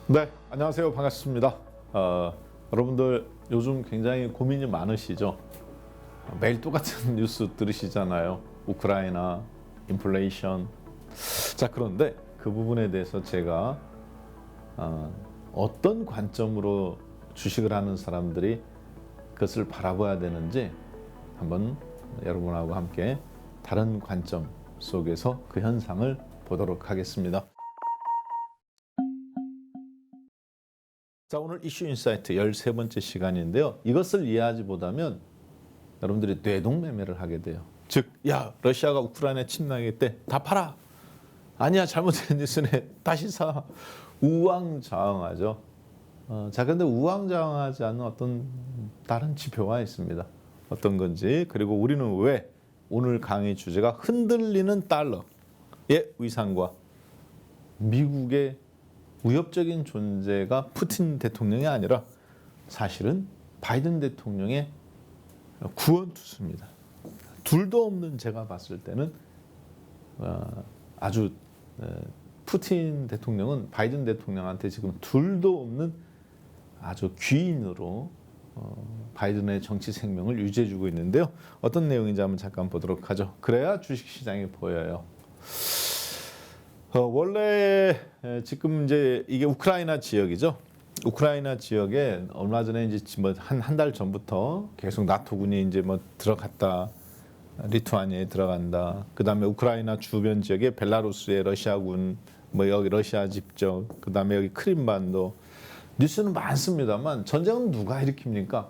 네, 안녕하세요. 반갑습니다. 여러분들 요즘 굉장히 고민이 많으시죠? 매일 똑같은 뉴스 들으시잖아요. 우크라이나, 인플레이션. 자, 그런데 그 부분에 대해서 제가 어떤 관점으로 주식을 하는 사람들이 그것을 바라봐야 되는지 한번 여러분하고 함께 다른 관점 속에서 그 현상을 보도록 하겠습니다. 자, 오늘 이슈 인사이트 13번째 시간인데요. 이것을 이해하지 못하면 여러분들이 뇌동매매를 하게 돼요. 즉, 야, 러시아가 우크라이나에 침략했대. 다 팔아. 아니야, 잘못된 뉴스네. 다시 사. 우왕좌왕하죠. 자, 근데 우왕좌왕하지 않는 어떤 다른 지표가 있습니다. 어떤 건지, 그리고 우리는 왜 오늘 강의 주제가 흔들리는 달러의 위상과 미국의 위협적인 존재가 푸틴 대통령이 아니라 사실은 바이든 대통령의 구원투수입니다. 둘도 없는 제가 봤을 때는 아주 푸틴 대통령은 바이든 대통령한테 지금 둘도 없는 아주 귀인으로 바이든의 정치 생명을 유지해주고 있는데요. 어떤 내용인지 한번 잠깐 보도록 하죠. 그래야 주식시장이 보여요. 원래 지금 이제 이게 우크라이나 지역이죠. 우크라이나 지역에 얼마 전에 이제 뭐 한 달 전부터 계속 나토군이 이제 뭐 들어갔다, 리투아니아에 들어간다. 그다음에 우크라이나 주변 지역에 벨라루스의 러시아군, 뭐 여기 러시아 집적, 그다음에 여기 크림반도. 뉴스는 많습니다만 전쟁은 누가 일으킵니까?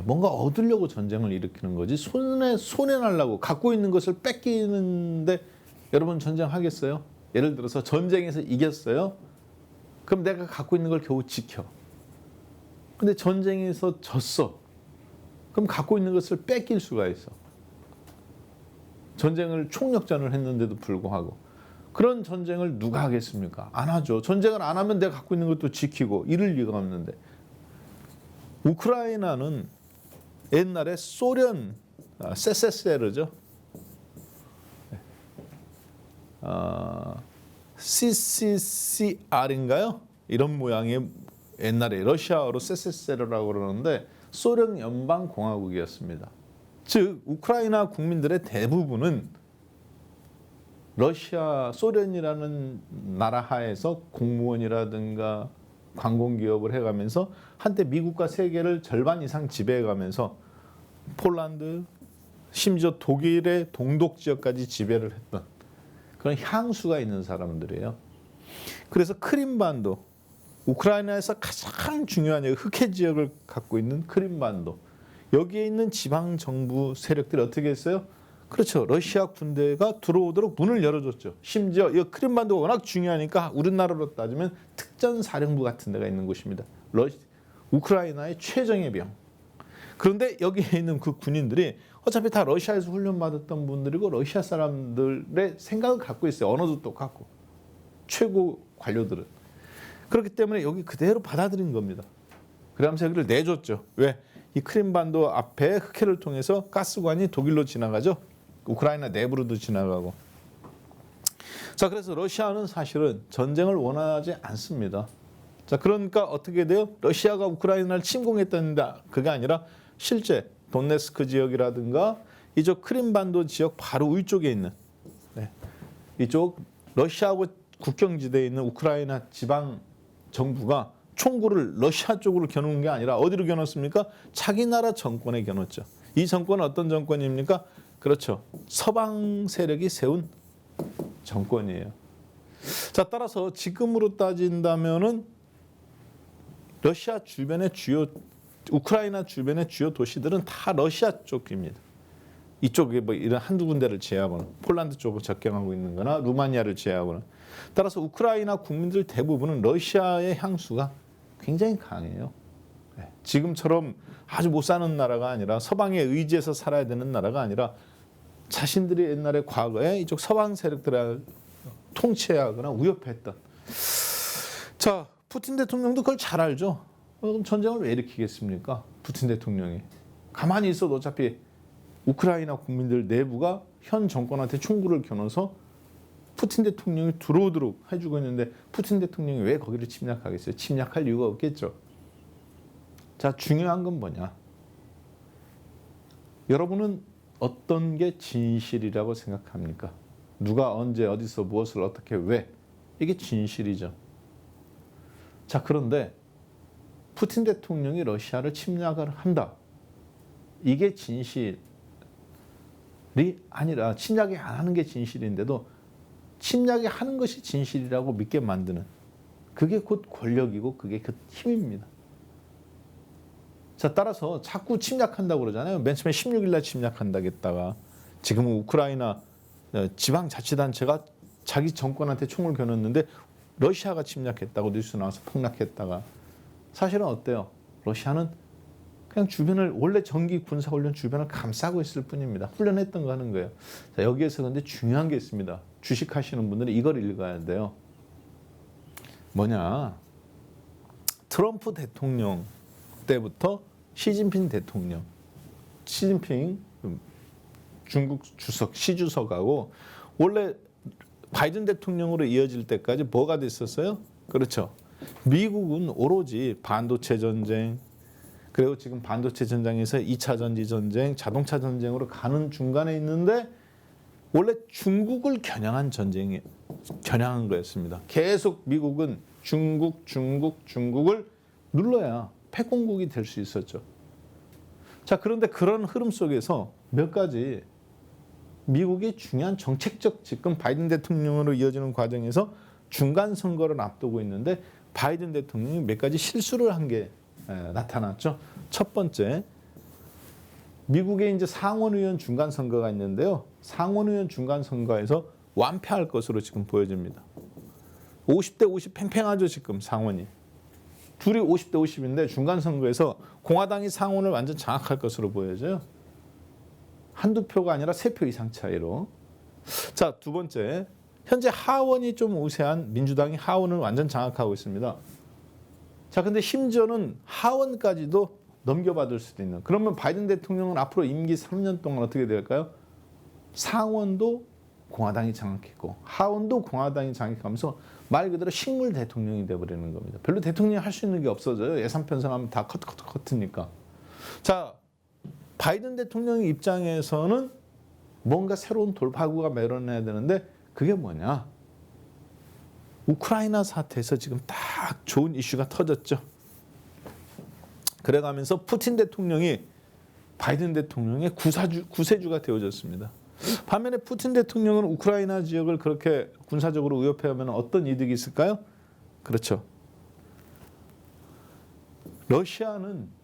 뭔가 얻으려고 전쟁을 일으키는 거지. 손해 날라고 갖고 있는 것을 뺏기는데. 여러분 전쟁하겠어요? 예를 들어서 전쟁에서 이겼어요? 그럼 내가 갖고 있는 걸 겨우 지켜. 근데 전쟁에서 졌어. 그럼 갖고 있는 것을 뺏길 수가 있어. 전쟁을 총력전을 했는데도 불구하고. 그런 전쟁을 누가 하겠습니까? 안 하죠. 전쟁을 안 하면 내가 갖고 있는 것도 지키고 이럴 리가 없는데. 우크라이나는 옛날에 소련, SSR죠. CCCR인가요? 이런 모양의 옛날에 러시아어로 SSR이라고 그러는데 소련 연방공화국이었습니다. 즉 우크라이나 국민들의 대부분은 러시아, 소련이라는 나라 하에서 공무원이라든가 관공기업을 해가면서 한때 미국과 세계를 절반 이상 지배해가면서 폴란드, 심지어 독일의 동독 지역까지 지배를 했던 그런 향수가 있는 사람들이에요. 그래서 크림반도, 우크라이나에서 가장 중요한 흑해 지역을 갖고 있는 크림반도, 여기에 있는 지방 정부 세력들이 어떻게 했어요? 그렇죠. 러시아 군대가 들어오도록 문을 열어줬죠. 심지어 이 크림반도가 워낙 중요하니까 우리나라로 따지면 특전사령부 같은 데가 있는 곳입니다. 우크라이나의 최정예 병. 그런데 여기에 있는 그 군인들이 어차피 다 러시아에서 훈련받았던 분들이고 러시아 사람들의 생각을 갖고 있어요. 언어도 똑같고. 최고 관료들은. 그렇기 때문에 여기 그대로 받아들인 겁니다. 그러면서 여기를 내줬죠. 왜? 이 크림반도 앞에 흑해를 통해서 가스관이 독일로 지나가죠. 우크라이나 내부로도 지나가고. 자, 그래서 러시아는 사실은 전쟁을 원하지 않습니다. 자, 그러니까 어떻게 돼요? 러시아가 우크라이나를 침공했다는데 그게 아니라 실제 돈네스크 지역이라든가 이쪽 크림반도 지역 바로 위쪽에 있는 이쪽 러시아하고 국경지대에 있는 우크라이나 지방 정부가 총구를 러시아 쪽으로 겨누는 게 아니라 어디로 겨눴습니까? 자기 나라 정권에 겨눴죠. 이 정권은 어떤 정권입니까? 그렇죠. 서방 세력이 세운 정권이에요. 자, 따라서 지금으로 따진다면은 러시아 주변의 우크라이나 주변의 주요 도시들은 다 러시아 쪽입니다. 이쪽에 뭐 이런 한두 군데를 제외하거나 폴란드 쪽을 접경하고 있는 거나 루마니아를 제외하거나. 따라서 우크라이나 국민들 대부분은 러시아의 향수가 굉장히 강해요. 지금처럼 아주 못 사는 나라가 아니라 서방에 의지해서 살아야 되는 나라가 아니라 자신들이 옛날에 과거에 이쪽 서방 세력들을 통치하거나 위협했던. 자, 푸틴 대통령도 그걸 잘 알죠. 그럼 전쟁을 왜 일으키겠습니까? 푸틴 대통령이. 가만히 있어도 어차피 우크라이나 국민들 내부가 현 정권한테 총구를 겨눠서 푸틴 대통령이 들어오도록 해주고 있는데 푸틴 대통령이 왜 거기를 침략하겠어요? 침략할 이유가 없겠죠. 자, 중요한 건 뭐냐? 여러분은 어떤 게 진실이라고 생각합니까? 누가 언제 어디서 무엇을 어떻게 왜? 이게 진실이죠. 자, 그런데 푸틴 대통령이 러시아를 침략을 한다. 이게 진실이 아니라 침략이 안 하는 게 진실인데도 침략이 하는 것이 진실이라고 믿게 만드는 그게 곧 권력이고 그게 그 힘입니다. 자, 따라서 자꾸 침략한다고 그러잖아요. 맨 처음에 16일 날 침략한다겠다가 지금은 우크라이나 지방자치단체가 자기 정권한테 총을 겨눴는데 러시아가 침략했다고 뉴스 나와서 폭락했다가 사실은 어때요? 러시아는 그냥 주변을 원래 정기 군사훈련 주변을 감싸고 있을 뿐입니다. 훈련했던 거 하는 거예요. 자, 여기에서 근데 중요한 게 있습니다. 주식하시는 분들은 이걸 읽어야 돼요. 뭐냐? 트럼프 대통령 때부터 시진핑 대통령, 시진핑 중국 주석, 시 주석하고 원래 바이든 대통령으로 이어질 때까지 뭐가 됐었어요? 그렇죠. 미국은 오로지 반도체 전쟁, 그리고 지금 반도체 전쟁에서 2차 전지 전쟁, 자동차 전쟁으로 가는 중간에 있는데 원래 중국을 겨냥한 거였습니다. 계속 미국은 중국을 눌러야 패권국이 될 수 있었죠. 자, 그런데 그런 흐름 속에서 몇 가지 미국의 중요한 정책적 지금 바이든 대통령으로 이어지는 과정에서 중간 선거를 앞두고 있는데 바이든 대통령이 몇 가지 실수를 한 게 나타났죠. 첫 번째, 미국의 이제 상원의원 중간 선거가 있는데요. 상원의원 중간 선거에서 완패할 것으로 지금 보여집니다. 50대 50 팽팽하죠, 지금 상원이. 둘이 50대 50인데 중간 선거에서 공화당이 상원을 완전 장악할 것으로 보여져요. 한두 표가 아니라 3표 이상 차이로. 자, 두 번째, 현재 하원이 좀 우세한 민주당이 하원을 완전 장악하고 있습니다. 자, 근데 심지어는 하원까지도 넘겨받을 수도 있는. 그러면 바이든 대통령은 앞으로 임기 3년 동안 어떻게 될까요? 상원도 공화당이 장악했고 하원도 공화당이 장악하면서 말 그대로 식물 대통령이 돼버리는 겁니다. 별로 대통령이 할 수 있는 게 없어져요. 예산 편성하면 다 커트니까. 자, 바이든 대통령 입장에서는 뭔가 새로운 돌파구가 마련해야 되는데 그게 뭐냐? 우크라이나 사태에서 지금 딱 좋은 이슈가 터졌죠. 그래가면서 푸틴 대통령이 바이든 대통령의 구세주가 되어졌습니다. 반면에 푸틴 대통령은 우크라이나 지역을 그렇게 군사적으로 위협하면 어떤 이득이 있을까요? 그렇죠.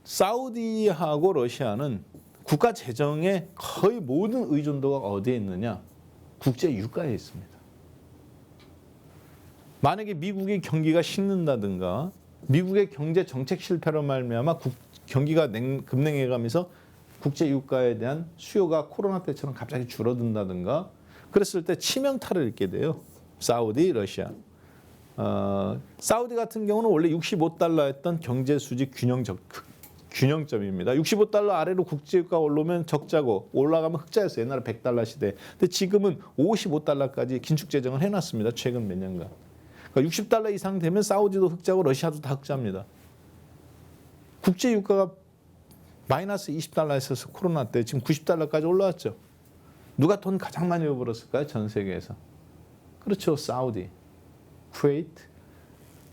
사우디하고 러시아는 국가 재정의 거의 모든 의존도가 어디에 있느냐? 국제 유가에 있습니다. 만약에 미국의 경기가 식는다든가 미국의 경제 정책 실패로 말미암아 경기가 급냉해가면서 국제 유가에 대한 수요가 코로나 때처럼 갑자기 줄어든다든가 그랬을 때 치명타를 입게 돼요. 사우디, 러시아. 사우디 같은 경우는 원래 65달러였던 경제 수직 균형점입니다. 65달러 아래로 국제 유가가 올라오면 적자고 올라가면 흑자였어요. 옛날에 100달러 시대. 근데 지금은 55달러까지 긴축 재정을 해놨습니다. 최근 몇 년간. 그러니까 60달러 이상 되면 사우디도 흑자고 러시아도 다 흑자입니다. 국제 유가가 마이너스 20달러였어서 코로나 때 지금 90달러까지 올라왔죠. 누가 돈 가장 많이 벌었을까요? 전 세계에서. 그렇죠. 사우디, 쿠웨이트,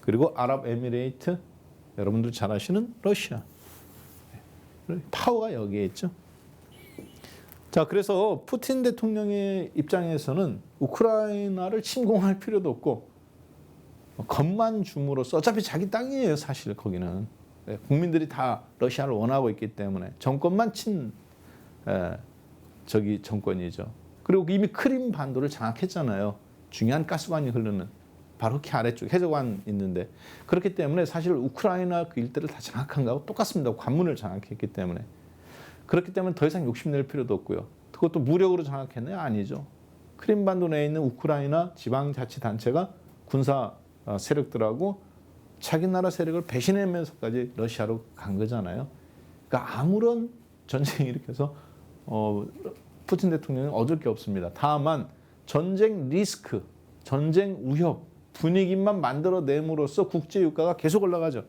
그리고 아랍에미레이트, 여러분들 잘 아시는 러시아. 파워가 여기에 있죠. 자, 그래서 푸틴 대통령의 입장에서는 우크라이나를 침공할 필요도 없고 겁만 줌으로써 어차피 자기 땅이에요. 사실 거기는. 국민들이 다 러시아를 원하고 있기 때문에 정권만 정권이죠. 그리고 이미 크림 반도를 장악했잖아요. 중요한 가스관이 흐르는 바로 그 아래쪽 해저관 있는데 그렇기 때문에 사실 우크라이나 그 일대를 다 장악한 거하고 똑같습니다. 관문을 장악했기 때문에 그렇기 때문에 더 이상 욕심낼 필요도 없고요. 그것도 무력으로 장악했나요? 아니죠. 크림 반도 내에 있는 우크라이나 지방자치단체가 군사 세력들하고 자기 나라 세력을 배신하면서까지 러시아로 간 거잖아요. 그러니까 아무런 전쟁 일으켜서 푸틴 대통령은 얻을 게 없습니다. 다만 전쟁 리스크, 전쟁 우협 분위기만 만들어냄으로써 국제 유가가 계속 올라가죠.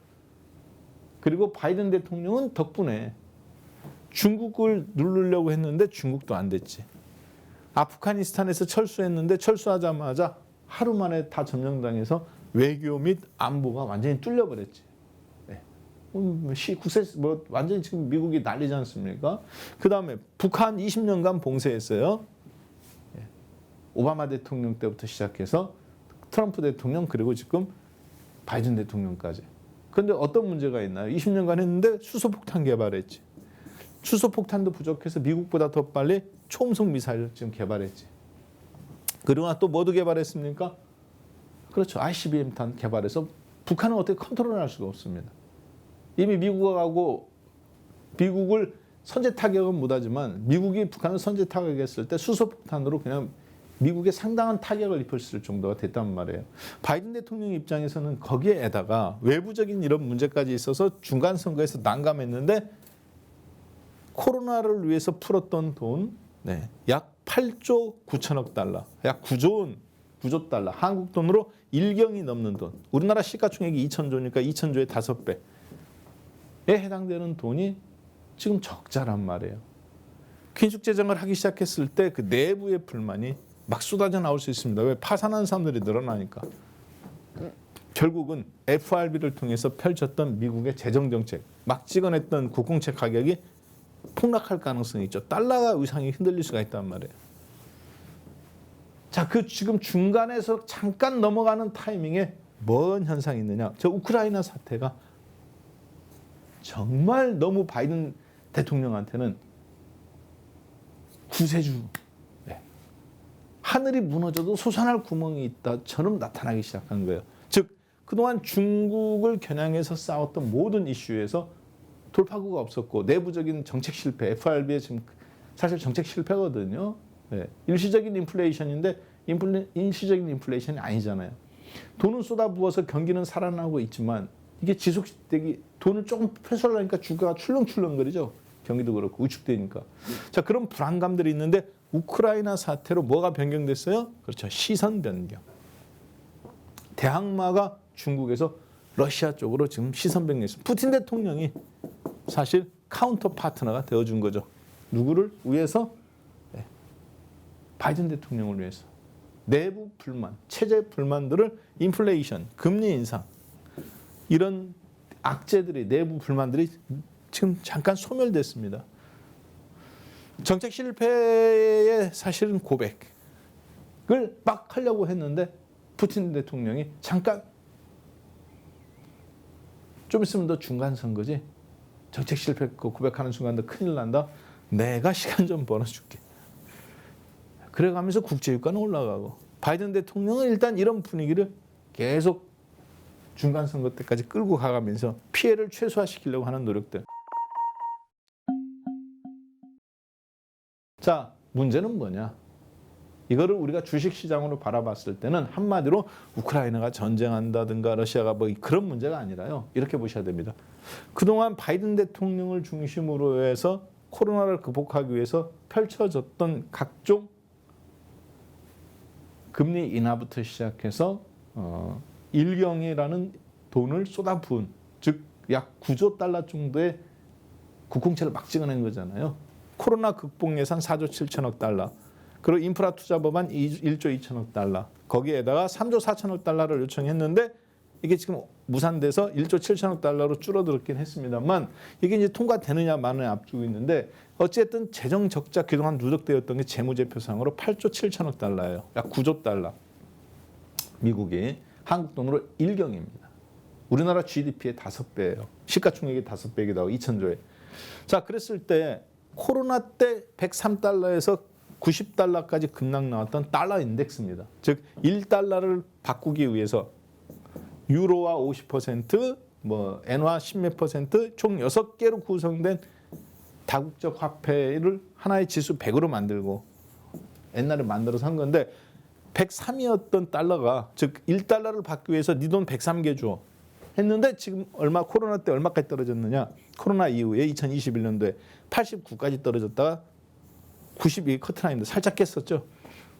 그리고 바이든 대통령은 덕분에 중국을 누르려고 했는데 중국도 안 됐지. 아프가니스탄에서 철수했는데 철수하자마자 하루 만에 다 점령당해서 외교 및 안보가 완전히 뚫려버렸지. 네. 국세 뭐 완전히 지금 미국이 난리지 않습니까? 그 다음에 북한 20년간 봉쇄했어요. 네. 오바마 대통령 때부터 시작해서 트럼프 대통령 그리고 지금 바이든 대통령까지. 그런데 어떤 문제가 있나요? 20년간 했는데 수소폭탄 개발했지. 수소폭탄도 부족해서 미국보다 더 빨리 초음속 미사일을 지금 개발했지. 그러나 또 뭐도 개발했습니까? 그렇죠. ICBM탄 개발해서 북한은 어떻게 컨트롤할 수가 없습니다. 이미 미국하고 미국을 선제 타격은 못하지만 미국이 북한을 선제 타격했을 때 수소폭탄으로 그냥 미국에 상당한 타격을 입힐 정도가 됐단 말이에요. 바이든 대통령 입장에서는 거기에다가 외부적인 이런 문제까지 있어서 중간 선거에서 난감했는데 코로나를 위해서 풀었던 돈 약 8조 9천억 달러, 약 9조 달러, 한국 돈으로 1경이 넘는 돈. 우리나라 시가총액이 2천조니까 2천조의 5배에 해당되는 돈이 지금 적자란 말이에요. 긴축재정을 하기 시작했을 때 그 내부의 불만이 막 쏟아져 나올 수 있습니다. 왜? 파산하는 사람들이 늘어나니까. 결국은 FRB를 통해서 펼쳤던 미국의 재정정책, 막 찍어냈던 국공채 가격이 폭락할 가능성이 있죠. 달러가 위상이 흔들릴 수가 있단 말이에요. 자, 그 지금 중간에서 잠깐 넘어가는 타이밍에 뭔 현상이 있느냐. 저 우크라이나 사태가 정말 너무 바이든 대통령한테는 구세주, 하늘이 무너져도 솟아날 구멍이 있다처럼 나타나기 시작한 거예요. 즉 그동안 중국을 겨냥해서 싸웠던 모든 이슈에서 돌파구가 없었고 내부적인 정책 실패, FRB의 지금 사실 정책 실패거든요. 일시적인 인플레이션인데 일시적인 인플레이션이 아니잖아요. 돈은 쏟아부어서 경기는 살아나고 있지만 이게 지속되기 돈을 조금 펴서려니까 주가가 출렁출렁거리죠. 경기도 그렇고 위축되니까. 자, 그런 불안감들이 있는데 우크라이나 사태로 뭐가 변경됐어요? 그렇죠. 시선 변경. 대항마가 중국에서 러시아 쪽으로 지금 시선 변경했어요. 푸틴 대통령이 사실 카운터 파트너가 되어준 거죠. 누구를 위해서? 바이든 대통령을 위해서. 내부 불만, 체제 불만들을 인플레이션, 금리 인상 이런 악재들이 내부 불만들이 지금 잠깐 소멸됐습니다. 정책 실패의 사실은 고백을 막 하려고 했는데 푸틴 대통령이 잠깐 좀 있으면 너 중간 선거지. 정책 실패 고백하는 순간 너 큰일 난다. 내가 시간 좀 벌어줄게. 그래가면서 국제유가는 올라가고 바이든 대통령은 일단 이런 분위기를 계속 중간 선거 때까지 끌고 가가면서 피해를 최소화시키려고 하는 노력들. 자, 문제는 뭐냐? 이거를 우리가 주식시장으로 바라봤을 때는 한마디로 우크라이나가 전쟁한다든가 러시아가 뭐 그런 문제가 아니라요. 이렇게 보셔야 됩니다. 그동안 바이든 대통령을 중심으로 해서 코로나를 극복하기 위해서 펼쳐졌던 각종 금리 인하부터 시작해서 일경이라는 돈을 쏟아부은, 즉 약 9조 달러 정도의 국공채를 막 찍어낸 거잖아요. 코로나 극복 예산 4조 7천억 달러. 그리고 인프라 투자 법안 1조 2천억 달러. 거기에다가 3조 4천억 달러를 요청했는데 이게 지금 무산돼서 1조 7천억 달러로 줄어들었긴 했습니다만 이게 이제 통과되느냐 마느냐 앞두고 있는데 어쨌든 재정 적자 그동안 누적되었던 게 재무제표상으로 8조 7천억 달러예요. 약 9조 달러. 미국이 한국 돈으로 1경입니다. 우리나라 GDP의 5배예요. 시가총액의 5배이기도 하고 2천조에. 자, 그랬을 때 코로나 때 103달러에서 90달러까지 급락 나왔던 달러 인덱스입니다. 즉 1달러를 바꾸기 위해서 유로화 50%, 뭐 엔화 10몇 %, 총 6개로 구성된 다국적 화폐를 하나의 지수 100으로 만들고 옛날에 만들어서 한 건데 103이었던 달러가 즉 1달러를 받기 위해서 네 돈 103개 줘 했는데 지금 코로나 때 얼마까지 떨어졌느냐? 코로나 이후에 2021년도에 89까지 떨어졌다가 92 커트라인도 살짝 깼었죠.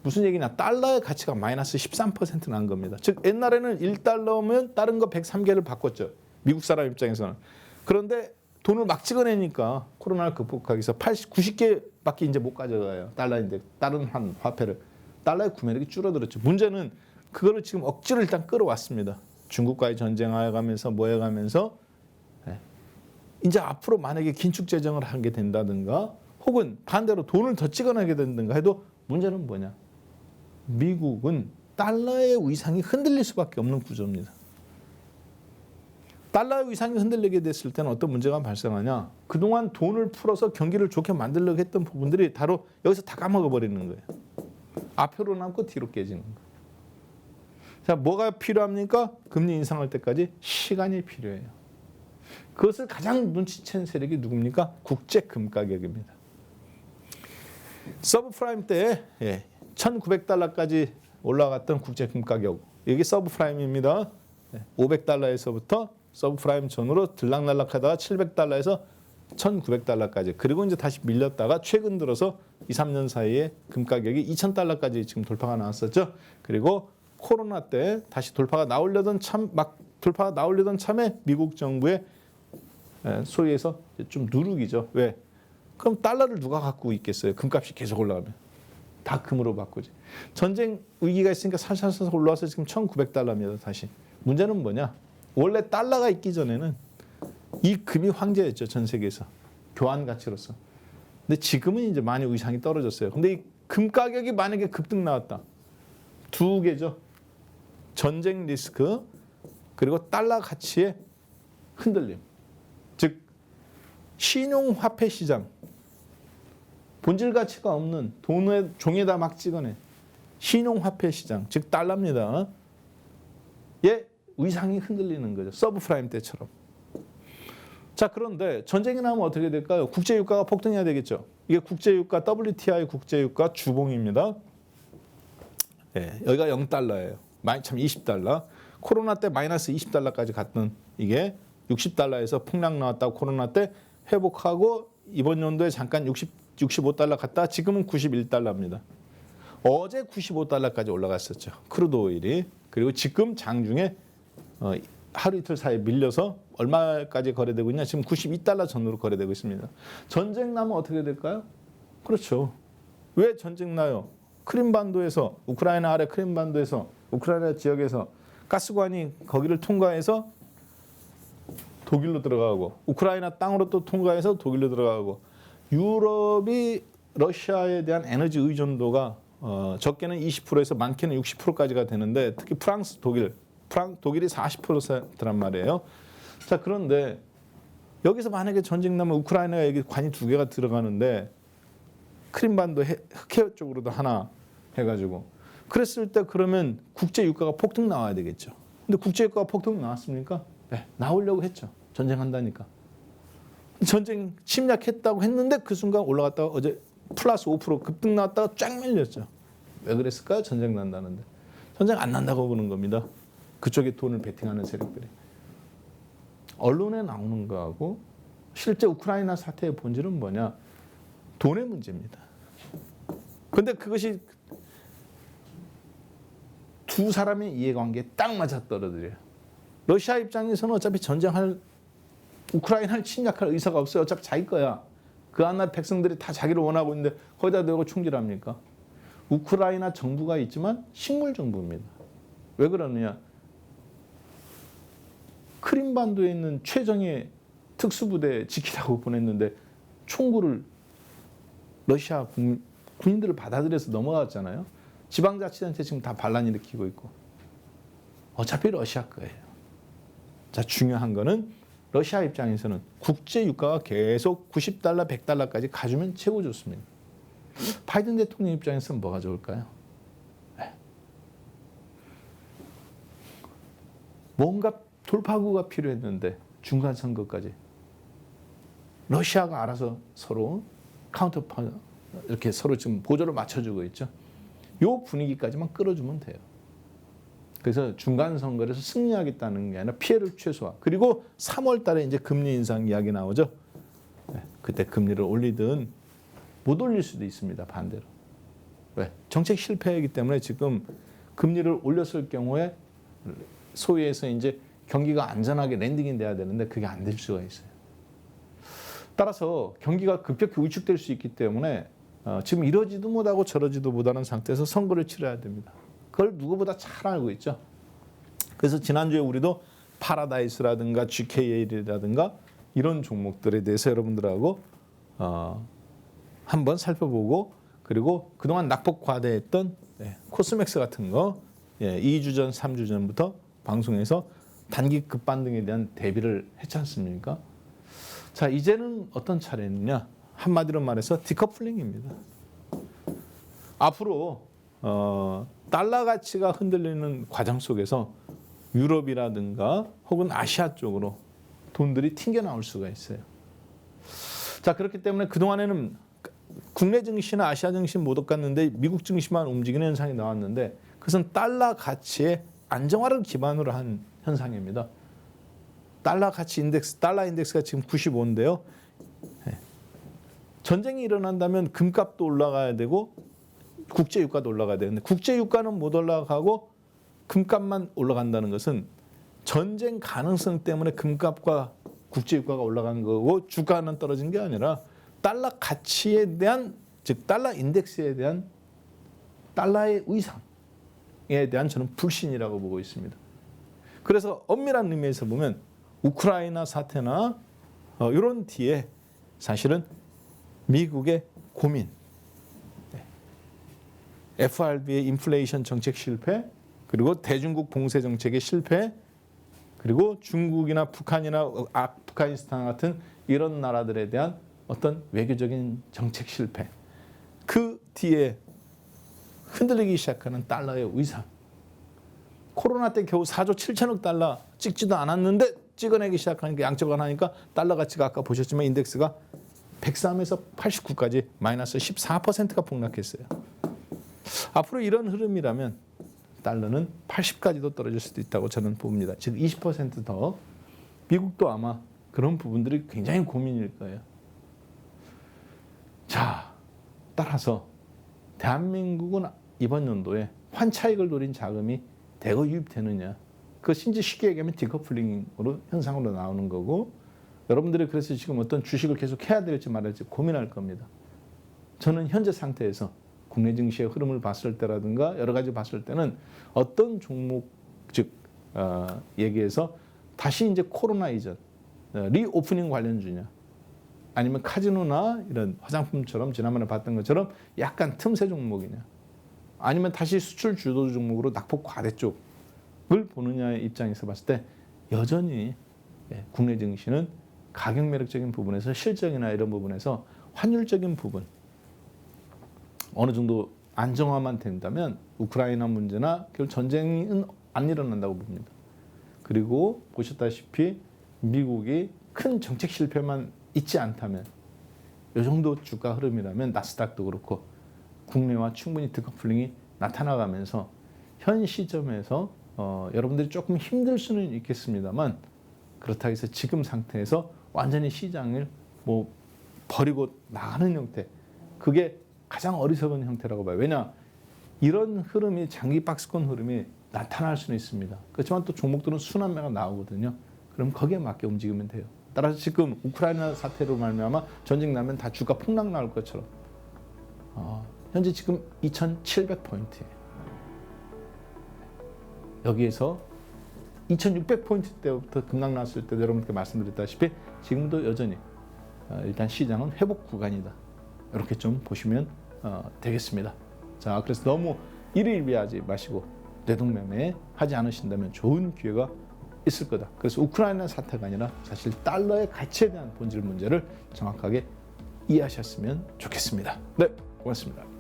무슨 얘기냐? 달러의 가치가 마이너스 13% 난 겁니다. 즉 옛날에는 1달러면 다른 거 103개를 바꿨죠. 미국 사람 입장에서는. 그런데 돈을 막 찍어내니까 코로나를 극복하기 위해서 90개밖에 이제 못 가져가요. 달러인데 다른 화폐를. 달러의 구매력이 줄어들었죠. 문제는 그거를 지금 억지로 일단 끌어왔습니다. 중국과의 전쟁하여가면서 뭐 해가면서 이제 앞으로 만약에 긴축 재정을 하게 된다든가 혹은 반대로 돈을 더 찍어내게 된다든가 해도 문제는 뭐냐? 미국은 달러의 위상이 흔들릴 수밖에 없는 구조입니다. 달러의 위상이 흔들리게 됐을 때는 어떤 문제가 발생하냐? 그동안 돈을 풀어서 경기를 좋게 만들려고 했던 부분들이 바로 여기서 다 까먹어버리는 거예요. 앞으로 남고 뒤로 깨지는 거예요. 자, 뭐가 필요합니까? 금리 인상할 때까지 시간이 필요해요. 그것을 가장 눈치챈 세력이 누굽니까? 국제 금 가격입니다. 서브프라임 때 1,900달러까지 올라갔던 국제 금 가격. 이게 서브프라임입니다. 500달러에서부터 서브프라임 전으로 들락날락하다가 700달러에서 1,900달러까지. 그리고 이제 다시 밀렸다가 최근 들어서 2, 3년 사이에 금 가격이 2,000달러까지 지금 돌파가 나왔었죠. 그리고 코로나 때 다시 돌파가 나오려던 참에 미국 정부의 소위 해서 좀 누룩이죠. 왜? 그럼 달러를 누가 갖고 있겠어요? 금값이 계속 올라가면. 다 금으로 바꾸지. 전쟁 위기가 있으니까 살살살 올라와서 지금 1,900달러입니다. 다시. 문제는 뭐냐? 원래 달러가 있기 전에는 이 금이 황제였죠. 전 세계에서. 교환 가치로서. 근데 지금은 이제 많이 위상이 떨어졌어요. 근데 이 금 가격이 만약에 급등 나왔다. 두 개죠. 전쟁 리스크 그리고 달러 가치의 흔들림. 즉 신용화폐 시장. 본질 가치가 없는 돈의 종에다 막 찍어내. 신용화폐 시장. 즉 달러입니다. 예, 위상이 흔들리는 거죠. 서브프라임 때처럼. 자, 그런데 전쟁이 나면 어떻게 될까요? 국제유가가 폭등해야 되겠죠. 이게 국제유가 WTI 국제유가 주봉입니다. 예, 여기가 0달러예요. 참 20달러. 코로나 때 마이너스 20달러까지 갔던 이게 60달러에서 폭락 나왔다고 코로나 때 회복하고 이번 연도에 잠깐 65달러 갔다 지금은 91달러입니다. 어제 95달러까지 올라갔었죠. 크루드 오일이. 그리고 지금 장중에 하루 이틀 사이에 밀려서 얼마까지 거래되고 있냐? 지금 92달러 전후로 거래되고 있습니다. 전쟁 나면 어떻게 될까요? 그렇죠. 왜 전쟁 나요? 크림반도에서 우크라이나 아래 크림반도에서 우크라이나 지역에서 가스관이 거기를 통과해서 독일로 들어가고 우크라이나 땅으로 또 통과해서 독일로 들어가고 유럽이 러시아에 대한 에너지 의존도가 적게는 20%에서 많게는 60%까지가 되는데 특히 프랑스, 독일이 40%란 말이에요. 자, 그런데 여기서 만약에 전쟁 나면 우크라이나가 여기 관이 두 개가 들어가는데 크림반도 흑해 쪽으로도 하나 해가지고 그랬을 때 그러면 국제 유가가 폭등 나와야 되겠죠. 근데 국제 유가가 폭등 나왔습니까? 네, 나오려고 했죠. 전쟁한다니까. 전쟁 침략했다고 했는데 그 순간 올라갔다가 어제 플러스 5% 급등 나왔다가 쫙 밀렸죠. 왜 그랬을까요? 전쟁 난다는데. 전쟁 안 난다고 보는 겁니다. 그쪽에 돈을 베팅하는 세력들이. 언론에 나오는 거하고 실제 우크라이나 사태의 본질은 뭐냐? 돈의 문제입니다. 근데 그것이 두 사람의 이해관계에 딱 맞아떨어져요. 러시아 입장에서는 어차피 우크라이나를 침략할 의사가 없어요. 어차피 자기 거야. 그 안나 백성들이 다 자기를 원하고 있는데 거기다 대고 충질합니까? 우크라이나 정부가 있지만 식물 정부입니다. 왜 그러느냐? 크림반도에 있는 최정예 특수부대 지키라고 보냈는데 총구를 러시아 군인들을 받아들여서 넘어갔잖아요. 지방자치단체 지금 다 반란 일으키고 있고. 어차피 러시아 거예요. 자, 중요한 거는 러시아 입장에서는 국제 유가가 계속 90달러, 100달러까지 가주면 최고 좋습니다. 바이든 대통령 입장에서는 뭐가 좋을까요? 뭔가 돌파구가 필요했는데 중간 선거까지 러시아가 알아서 서로 카운터파 이렇게 서로 지금 보조를 맞춰주고 있죠. 요 분위기까지만 끌어주면 돼요. 그래서 중간 선거에서 승리하겠다는 게 아니라 피해를 최소화. 그리고 3월 달에 이제 금리 인상 이야기 나오죠. 그때 금리를 올리든 못 올릴 수도 있습니다. 반대로. 왜? 정책 실패이기 때문에 지금 금리를 올렸을 경우에 소위에서 이제 경기가 안전하게 랜딩이 돼야 되는데 그게 안 될 수가 있어요. 따라서 경기가 급격히 위축될 수 있기 때문에 지금 이러지도 못하고 저러지도 못하는 상태에서 선거를 치러야 됩니다. 그걸 누구보다 잘 알고 있죠. 그래서 지난주에 우리도 파라다이스라든가 GKL이라든가 이런 종목들에 대해서 여러분들하고 한번 살펴보고 그리고 그동안 낙폭 과대했던 코스맥스 같은 거 2주 전, 3주 전부터 방송에서 단기 급반등에 대한 대비를 했지 않습니까? 자, 이제는 어떤 차례냐? 한마디로 말해서 디커플링입니다. 앞으로 달러 가치가 흔들리는 과정 속에서 유럽이라든가 혹은 아시아 쪽으로 돈들이 튕겨 나올 수가 있어요. 자, 그렇기 때문에 그동안에는 국내 증시나 아시아 증시 못 갔는데 미국 증시만 움직이는 현상이 나왔는데 그것은 달러 가치의 안정화를 기반으로 한 현상입니다. 달러 가치 인덱스, 달러 인덱스가 지금 95인데요. 전쟁이 일어난다면 금값도 올라가야 되고 국제 유가도 올라가야 되는데 국제 유가는 못 올라가고 금값만 올라간다는 것은 전쟁 가능성 때문에 금값과 국제 유가가 올라간 거고 주가는 떨어진 게 아니라 달러 가치에 대한 즉 달러 인덱스에 대한 달러의 위상에 대한 저는 불신이라고 보고 있습니다. 그래서 엄밀한 의미에서 보면 우크라이나 사태나 이런 뒤에 사실은 미국의 고민, FRB의 인플레이션 정책 실패, 그리고 대중국 봉쇄 정책의 실패, 그리고 중국이나 북한이나 아프가니스탄 같은 이런 나라들에 대한 어떤 외교적인 정책 실패, 그 뒤에 흔들리기 시작하는 달러의 위상. 코로나 때 겨우 4조 7천억 달러 찍지도 않았는데 찍어내기 시작하니까 양적완 하니까 달러 가치가 아까 보셨지만 인덱스가 103에서 89까지 마이너스 14%가 폭락했어요. 앞으로 이런 흐름이라면 달러는 80까지도 떨어질 수도 있다고 저는 봅니다. 즉 20% 미국도 아마 그런 부분들이 굉장히 고민일 거예요. 자, 따라서 대한민국은 이번 연도에 환차익을 노린 자금이 대거 유입되느냐. 그것이 이제 쉽게 얘기하면 디커플링으로 현상으로 나오는 거고 여러분들이 그래서 지금 어떤 주식을 계속 해야 될지 말할지 고민할 겁니다. 저는 현재 상태에서 국내 증시의 흐름을 봤을 때라든가 여러 가지 봤을 때는 어떤 종목 즉 얘기해서 다시 이제 코로나 이전 리오프닝 관련주냐 아니면 카지노나 이런 화장품처럼 지난번에 봤던 것처럼 약간 틈새 종목이냐 아니면 다시 수출 주도 종목으로 낙폭 과대 쪽을 보느냐의 입장에서 봤을 때 여전히 국내 증시는 가격 매력적인 부분에서 실적이나 이런 부분에서 환율적인 부분 어느 정도 안정화만 된다면 우크라이나 문제나 결국 전쟁은 안 일어난다고 봅니다. 그리고 보셨다시피 미국이 큰 정책 실패만 있지 않다면 이 정도 주가 흐름이라면 나스닥도 그렇고 국내와 충분히 디커플링이 나타나가면서 현 시점에서 여러분들이 조금 힘들 수는 있겠습니다만 그렇다고 해서 지금 상태에서 완전히 시장을 뭐 버리고 나가는 형태 그게 가장 어리석은 형태라고 봐요. 왜냐 이런 흐름이 장기 박스권 흐름이 나타날 수는 있습니다. 그렇지만 또 종목들은 순환매가 나오거든요. 그럼 거기에 맞게 움직이면 돼요. 따라서 지금 우크라이나 사태로 말미암아 전쟁 나면 다 주가 폭락 나올 것처럼 현재 지금 2,700포인트예요. 여기에서 2,600포인트 때부터 급락 났을 때도 여러분께 말씀드렸다시피 지금도 여전히 일단 시장은 회복 구간이다. 이렇게 좀 보시면 되겠습니다. 자, 그래서 너무 일희일비하지 마시고 뇌동매매 하지 않으신다면 좋은 기회가 있을 거다. 그래서 우크라이나 사태가 아니라 사실 달러의 가치에 대한 본질 문제를 정확하게 이해하셨으면 좋겠습니다. 네, 고맙습니다.